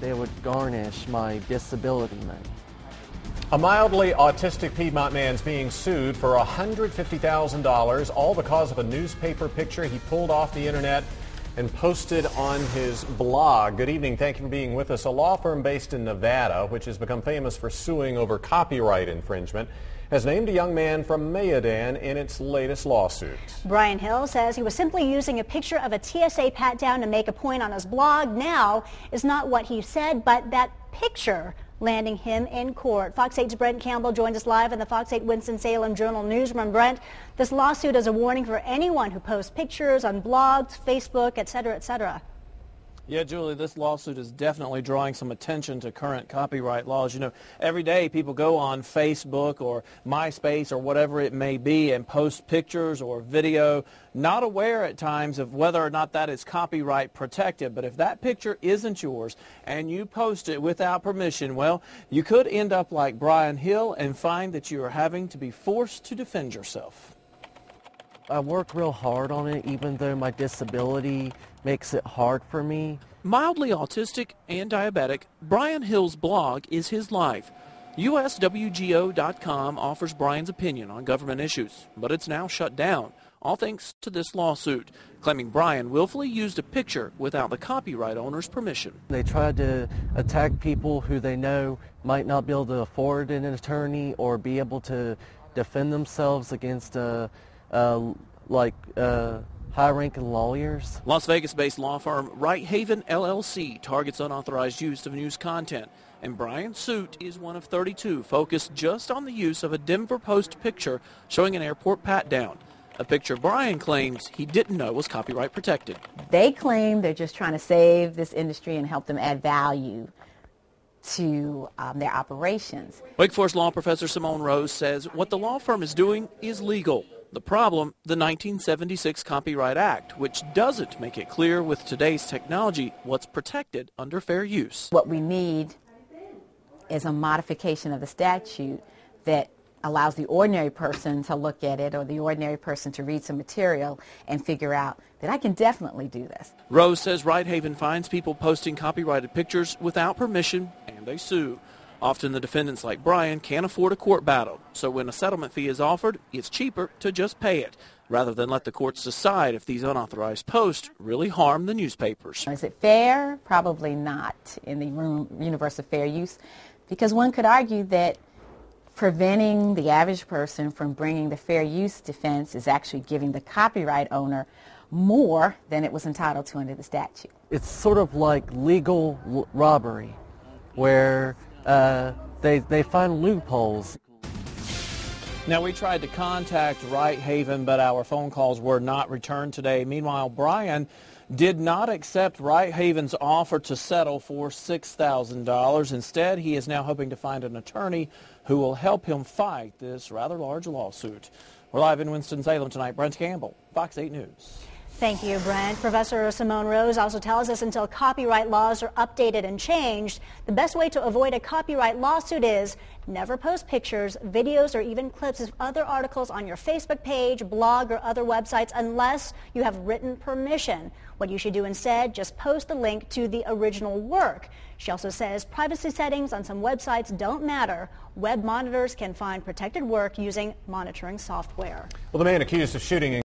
they would garnish my disability money. A mildly autistic Piedmont man's being sued for $150,000, all because of a newspaper picture he pulled off the internet and posted on his blog. Good evening. Thank you for being with us. A law firm based in Nevada, which has become famous for suing over copyright infringement, has named a young man from Mayodan in its latest lawsuit. Brian Hill says he was simply using a picture of a TSA pat-down to make a point on his blog. Now is not what he said, but that picture landing him in court. Fox 8's Brent Campbell joins us live in the Fox 8 Winston-Salem Journal newsroom. Brent, this lawsuit is a warning for anyone who posts pictures on blogs, Facebook, etc., etc. Yeah, Julie, this lawsuit is definitely drawing some attention to current copyright laws. You know, every day people go on Facebook or MySpace or whatever it may be and post pictures or video, not aware at times of whether or not that is copyright protected. But if that picture isn't yours and you post it without permission, well, you could end up like Brian Hill and find that you are having to be forced to defend yourself. I work real hard on it, even though my disability makes it hard for me. Mildly autistic and diabetic, Brian Hill's blog is his life. USWGO.com offers Brian's opinion on government issues, but it's now shut down, all thanks to this lawsuit, claiming Brian willfully used a picture without the copyright owner's permission. They tried to attack people who they know might not be able to afford an attorney or be able to defend themselves against high-ranking lawyers. Las Vegas-based law firm RightHaven LLC targets unauthorized use of news content, and Brian's suit is one of 32 focused just on the use of a Denver Post picture showing an airport pat-down, a picture Brian claims he didn't know was copyright protected. They claim they're just trying to save this industry and help them add value to their operations. Wake Forest law professor Simone Rose says what the law firm is doing is legal. The problem, the 1976 Copyright Act, which doesn't make it clear with today's technology what's protected under fair use. What we need is a modification of the statute that allows the ordinary person to look at it or the ordinary person to read some material and figure out that I can definitely do this. Rose says RightHaven finds people posting copyrighted pictures without permission and they sue. Often the defendants like Brian can't afford a court battle, so when a settlement fee is offered, it's cheaper to just pay it, rather than let the courts decide if these unauthorized posts really harm the newspapers. Is it fair? Probably not in the universe of fair use, because one could argue that preventing the average person from bringing the fair use defense is actually giving the copyright owner more than it was entitled to under the statute. It's sort of like legal robbery, where they find loopholes. Now, we tried to contact RightHaven, but our phone calls were not returned today. Meanwhile, Brian did not accept RightHaven's offer to settle for $6,000. Instead, he is now hoping to find an attorney who will help him fight this rather large lawsuit. We're live in Winston-Salem tonight. Brent Campbell, Fox 8 News. Thank you, Brent. Professor Simone Rose also tells us until copyright laws are updated and changed, the best way to avoid a copyright lawsuit is never post pictures, videos, or even clips of other articles on your Facebook page, blog, or other websites unless you have written permission. What you should do instead, just post the link to the original work. She also says privacy settings on some websites don't matter. Web monitors can find protected work using monitoring software. Well, the man accused of shooting